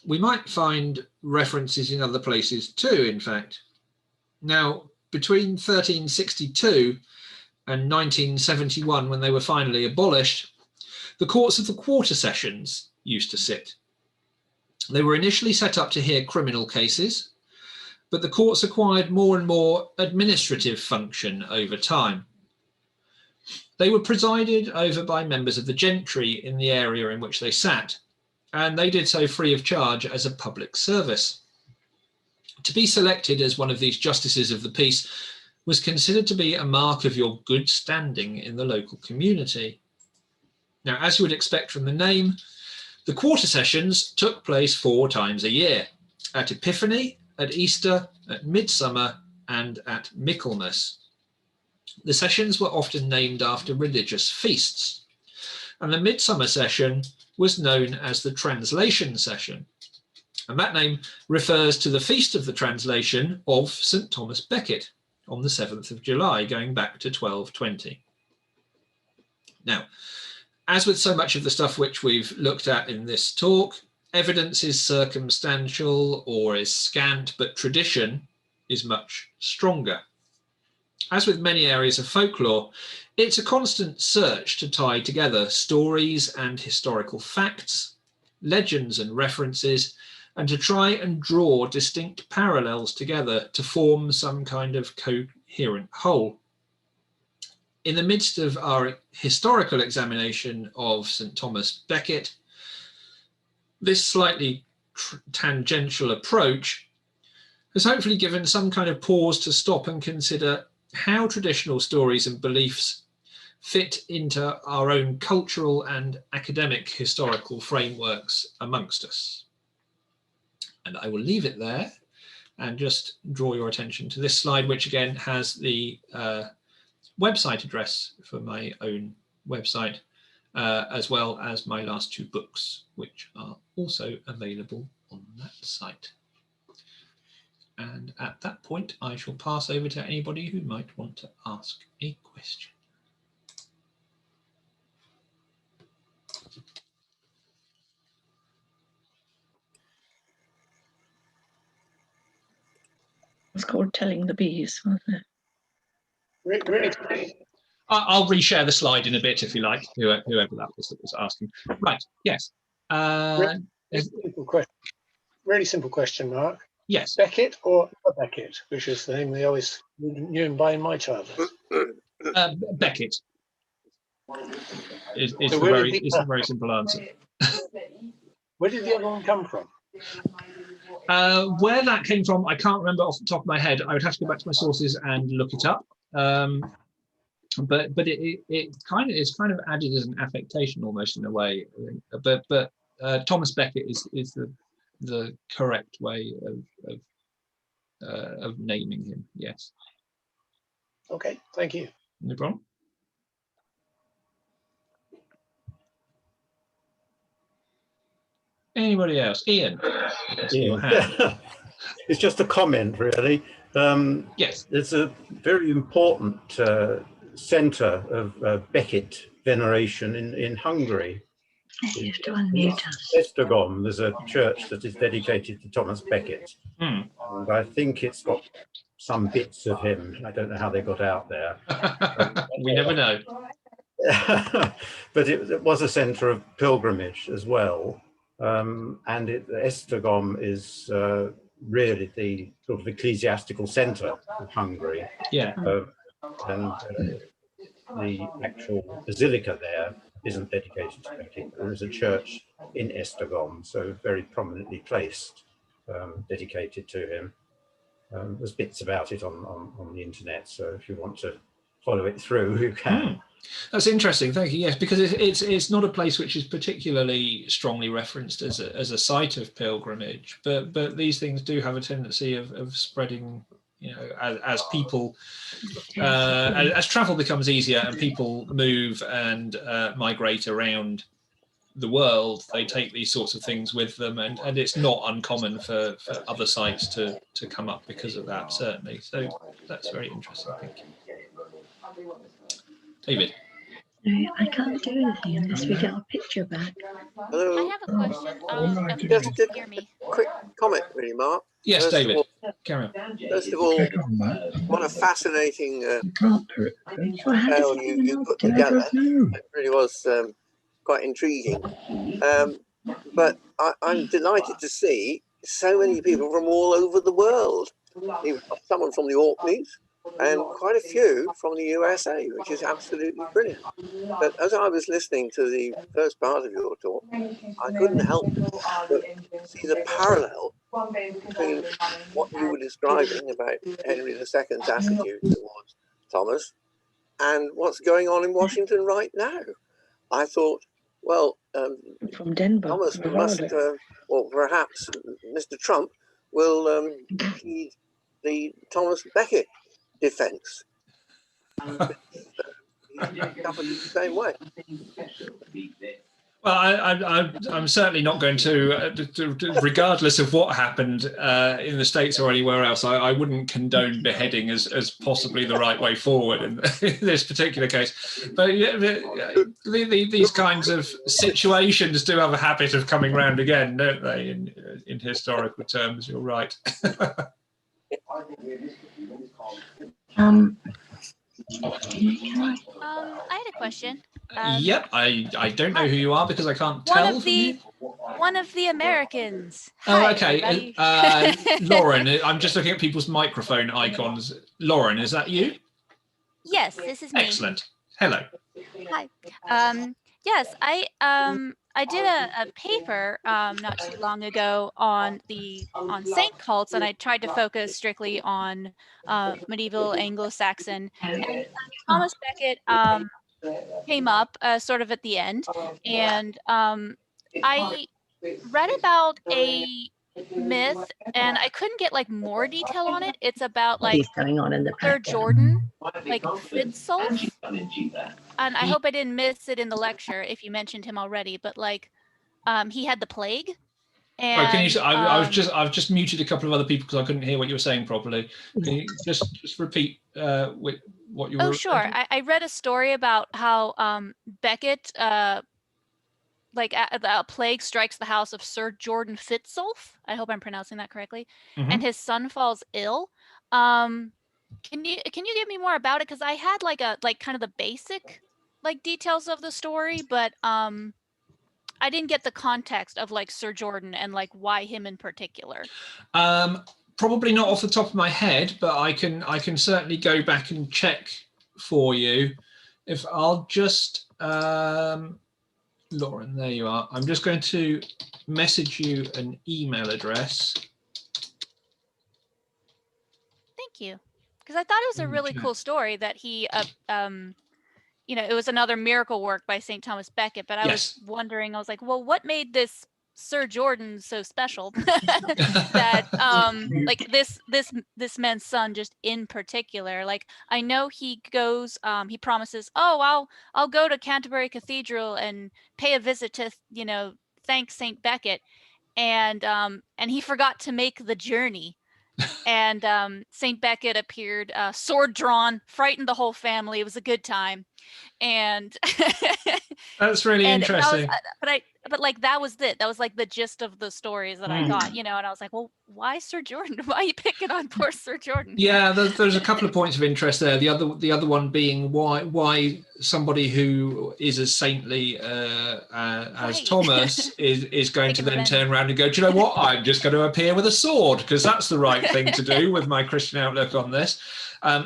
We might find references in other places too, in fact. Now, between 1362 and 1971, when they were finally abolished, the courts of the quarter sessions used to sit. They were initially set up to hear criminal cases, but the courts acquired more and more administrative function over time. They were presided over by members of the gentry in the area in which they sat, and they did so free of charge as a public service. To be selected as one of these justices of the peace was considered to be a mark of your good standing in the local community. Now, as you would expect from the name, the quarter sessions took place 4 times a year, at Epiphany, at Easter, at Midsummer, and at Michaelmas. The sessions were often named after religious feasts, and the Midsummer session was known as the Translation Session. And that name refers to the Feast of the Translation of St. Thomas Becket on the 7th of July, going back to 1220. Now, as with so much of the stuff which we've looked at in this talk, evidence is circumstantial or is scant, but tradition is much stronger. As with many areas of folklore, it's a constant search to tie together stories and historical facts, legends and references, and to try and draw distinct parallels together to form some kind of coherent whole. In the midst of our historical examination of St. Thomas Becket, this slightly tangential approach has hopefully given some kind of pause to stop and consider how traditional stories and beliefs fit into our own cultural and academic historical frameworks amongst us. And I will leave it there and just draw your attention to this slide, which again has the website address for my own website, as well as my last two books, which are also available on that site. And at that point, I shall pass over to anybody who might want to ask a question. It's called Telling the Bees, wasn't it? Really? I'll reshare the slide in a bit if you like, whoever that was asking. Right, yes. Really simple question, Mark. Yes. Becket or Becket, which is the name they always knew him by in my childhood? Becket is So a very simple answer. Where did the other one come from? Where that came from, I can't remember off the top of my head. I would have to go back to my sources and look it up. But it kind of added as an affectation almost in a way. I think. But Thomas Becket is the correct way of naming him. Yes. Okay, thank you. No problem. Anybody else? Ian. It's just a comment, really. Yes. There's a very important centre of Becket veneration in Hungary. You have to unmute us. Esztergom, there's a church that is dedicated to Thomas Becket. And I think it's got some bits of him. I don't know how they got out there. We never know. But it was a centre of pilgrimage as well. And Esztergom is really the sort of ecclesiastical centre of Hungary. Yeah. And the actual basilica there isn't dedicated to Becket. There is a church in Esztergom, so very prominently placed, dedicated to him. There's bits about it on the internet, so if you want to follow it through, you can. That's interesting, thank you. Yes, because it's not a place which is particularly strongly referenced as a site of pilgrimage, but these things do have a tendency of spreading, you know, as people as travel becomes easier and people move and migrate around the world, they take these sorts of things with them, and it's not uncommon for other sites to come up because of that, certainly. So that's very interesting, thank you. David. No, I can't do anything unless we get our picture back. Hello. I have a question. Just a Hear me. quick comment, really, Mark. Yes, First David. of all, Carry on. First of all, what a fascinating tale you put together. It really was quite intriguing. But I'm delighted to see so many people from all over the world. Someone from the Orkneys, and quite a few from the USA, which is absolutely brilliant. But as I was listening to the first part of your talk, I couldn't help but see the parallel between what you were describing about Henry II's attitude towards Thomas and what's going on in Washington right now. I thought, well, From Denver. Thomas must, or perhaps Mr. Trump will plead the Thomas Becket defense. Covered the same way. Well, I'm certainly not going to, regardless of what happened in the States or anywhere else, I wouldn't condone beheading as possibly the right way forward in this particular case. But yeah, these kinds of situations do have a habit of coming round again, don't they, in historical terms? You're right. I had a question. Yep, I don't know who you are because I can't tell from you. One of the Americans. Oh, Hi, okay. Lauren, I'm just looking at people's microphone icons. Lauren, is that you? Yes, this is me. Excellent. Hello. Hi. Yes, I did a paper not too long ago on saint cults, and I tried to focus strictly on medieval Anglo-Saxon. And Thomas Becket came up sort of at the end, and I read about a myth, and I couldn't get like more detail on it. It's about like going on in the Sir Jordan, like Fitzulf. And I hope I didn't miss it in the lecture if you mentioned him already, but like he had the plague. And, can you? I've just muted a couple of other people because I couldn't hear what you were saying properly. Can you just repeat what you were? Oh, sure. I read a story about how Becket, like a plague strikes the house of Sir Jordan Fitzulf. I hope I'm pronouncing that correctly. Mm-hmm. And his son falls ill. Can you give me more about it? Because I had like kind of the basic like details of the story, but I didn't get the context of like Sir Jordan and like why him in particular. Probably not off the top of my head, but I can certainly go back and check for you. If I'll just Lauren, there you are. I'm just going to message you an email address. Thank you. Because I thought it was a really cool story that he, it was another miracle work by St. Thomas Becket, but I was wondering, I was like, well, what made this Sir Jordan so special that like this man's son just in particular, like I know he goes, he promises, oh, I'll go to Canterbury Cathedral and pay a visit to, thank St. Becket, and he forgot to make the journey. And St. Becket appeared, sword drawn, frightened the whole family. It was a good time, and that's really interesting. But like that was it. That was like the gist of the stories that I got, and I was like, well, why Sir Jordan? Why are you picking on poor Sir Jordan? Yeah, there's a couple of points of interest there. The other one being why somebody who is as saintly as Thomas is going to then turn around and go, do you know what? I'm just going to appear with a sword because that's the right thing to do with my Christian outlook on this.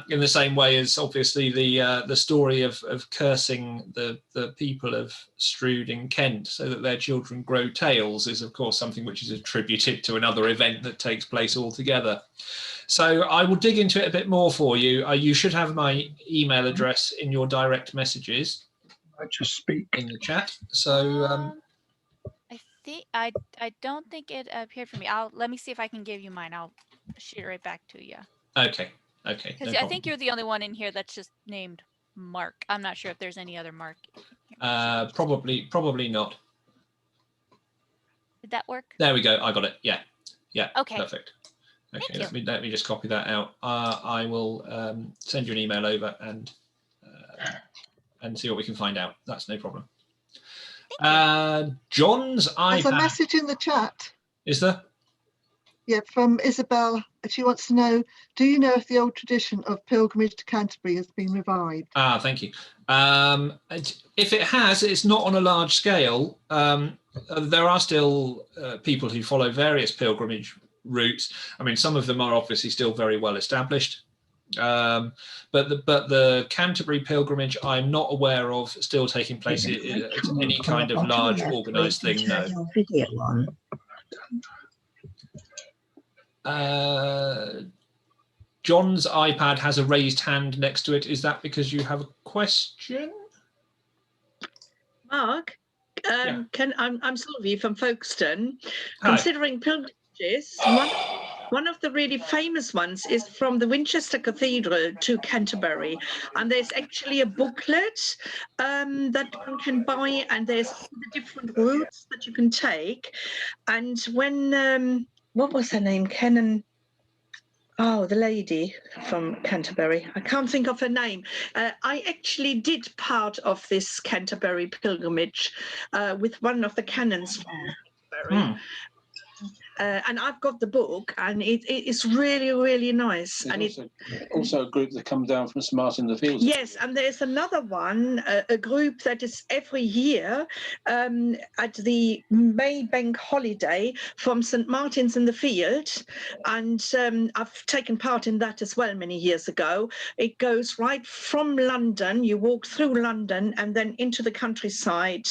In the same way as obviously the story of cursing the people of Stroud in Kent so that their children grow tails is of course something which is attributed to another event that takes place altogether. So I will dig into it a bit more for you. You should have my email address in your direct messages. I just speak in the chat. So I don't think it appeared for me. Let me see if I can give you mine. I'll shoot it right back to you. Okay. Because I think you're the only one in here that's just named Mark. I'm not sure if there's any other Mark. Probably not. Did that work? There we go. I got it. Yeah. Okay. Perfect. Okay. Let me just copy that out. I will send you an email over and see what we can find out. That's no problem. John's iPad. There's a message in the chat. Is there? Yeah, from Isabel. She wants to know, do you know if the old tradition of pilgrimage to Canterbury has been revived? Thank you. If it has, it's not on a large scale. There are still people who follow various pilgrimage routes. I mean, some of them are obviously still very well established. But the Canterbury pilgrimage, I'm not aware of still taking place as any kind of large organised thing. No. John's iPad has a raised hand next to it. Is that because you have a question? Mark, I'm Sylvie from Folkestone. Hi. Considering pilgrimages, one of the really famous ones is from the Winchester Cathedral to Canterbury, and there's actually a booklet that you can buy, and there's the different routes that you can take. And when what was her name? Oh, the lady from Canterbury. I can't think of her name. I actually did part of this Canterbury pilgrimage with one of the canons from Canterbury. And I've got the book, and it's really, really nice. There's And also a group that come down from St Martin in the Fields. yes, and there's another one, a group that is every year at the May Bank holiday from St Martin's in the Field, and I've taken part in that as well many years ago. It goes right from London, you walk through London and then into the countryside.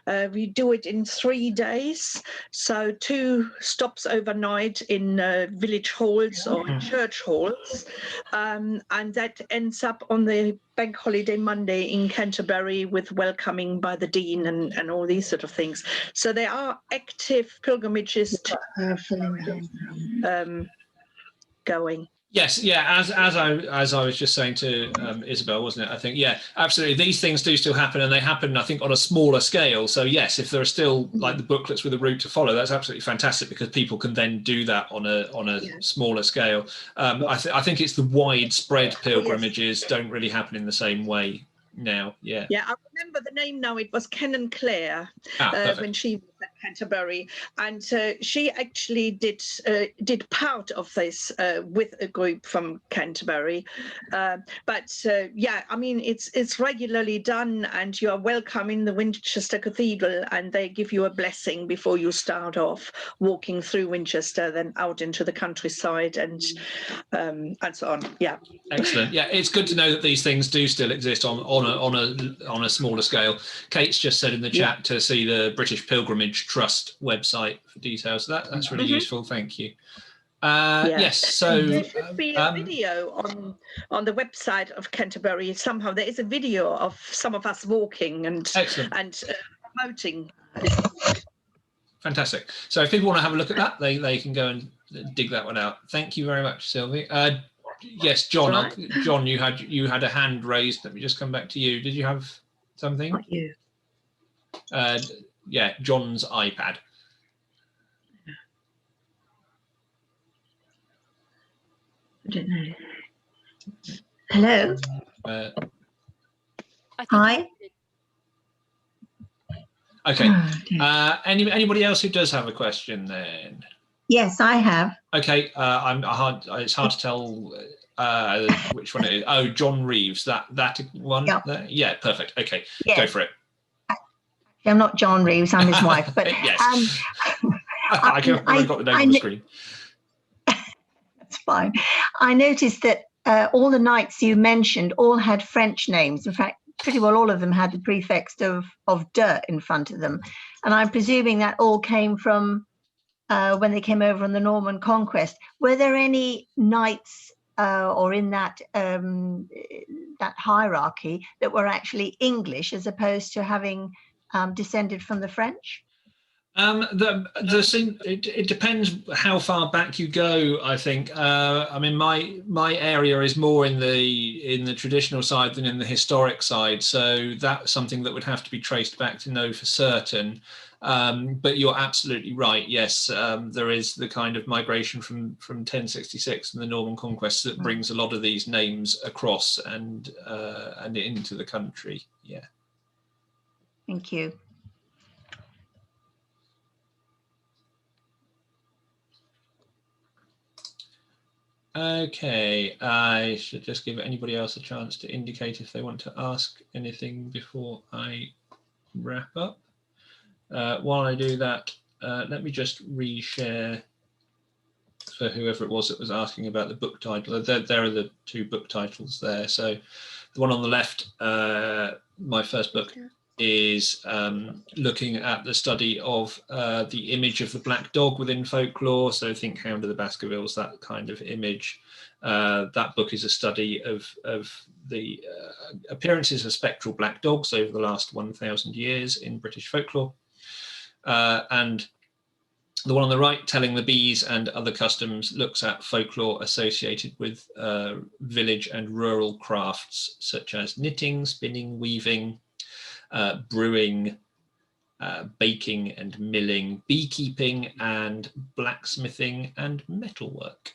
We do it in 3 days, so 2 stops overnight in village halls or church halls, and that ends up on the bank holiday Monday in Canterbury with welcoming by the Dean and all these sort of things. So there are active pilgrimages going. Yes, yeah, as I was just saying to Isabel, wasn't it? I think, yeah, absolutely. These things do still happen, and they happen, I think, on a smaller scale. So yes, if there are still like the booklets with a route to follow, that's absolutely fantastic, because people can then do that on a smaller scale. I think it's the widespread pilgrimages don't really happen in the same way now. Yeah. Yeah, I remember the name now. It was Canon Clare when she was at Canterbury, and she actually did part of this with a group from Canterbury. But yeah, I mean, it's regularly done, and you are welcome in the Winchester Cathedral, and they give you a blessing before you start off walking through Winchester, then out into the countryside, and so on. Yeah. Excellent. Yeah, it's good to know that these things do still exist on a smaller scale. Kate's just said in the chat to see the British Pilgrimage Trust website for details. That's really useful. Thank you. Yes. So there should be a video on the website of Canterbury. Somehow there is a video of some of us walking and promoting. Fantastic. So if people want to have a look at that, they can go and dig that one out. Thank you very much, Sylvie. Yes, John. Right. John, you had a hand raised. Let me just come back to you. Did you have something? Not you. Yeah, John's iPad. I don't know. Hello. Hi. Okay. Anybody else who does have a question then? Yes, I have. Okay. It's hard to tell which one it is. Oh, John Reeves. That one. Yeah. There? Yeah. Perfect. Okay. Yes. Go for it. I'm not John Reeves. I'm his wife. But yes. I've got the name on the screen. That's fine. I noticed that all the knights you mentioned all had French names. In fact, pretty well all of them had the prefix of de in front of them. And I'm presuming that all came from when they came over on the Norman conquest. Were there any knights or in that that hierarchy that were actually English as opposed to having descended from the French? It depends how far back you go, I think. I mean, my area is more in the traditional side than in the historic side, so that's something that would have to be traced back to know for certain. But you're absolutely right. Yes, there is the kind of migration from 1066 and the Norman conquest that brings a lot of these names across and into the country. Yeah. Thank you. Okay, I should just give anybody else a chance to indicate if they want to ask anything before I wrap up. While I do that, let me just reshare for whoever it was that was asking about the book title. There are the 2 book titles there. So the one on the left, my first book, is looking at the study of the image of the black dog within folklore. So think Hound of the Baskervilles, that kind of image. That book is a study of the appearances of spectral black dogs over the last 1,000 years in British folklore. And The one on the right, Telling the Bees and Other Customs, looks at folklore associated with village and rural crafts such as knitting, spinning, weaving, brewing, baking and milling, beekeeping and blacksmithing and metalwork.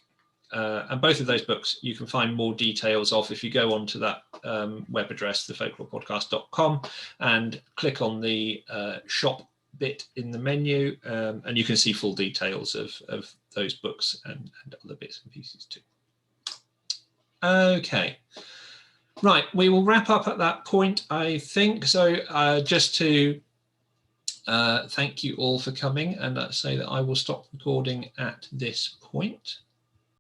And both of those books you can find more details of if you go onto that web address, thefolklorepodcast.com, and click on the shop bit in the menu, and you can see full details of those books and other bits and pieces too. Okay, right, we will wrap up at that point, I think. So just to thank you all for coming, and say that I will stop recording at this point.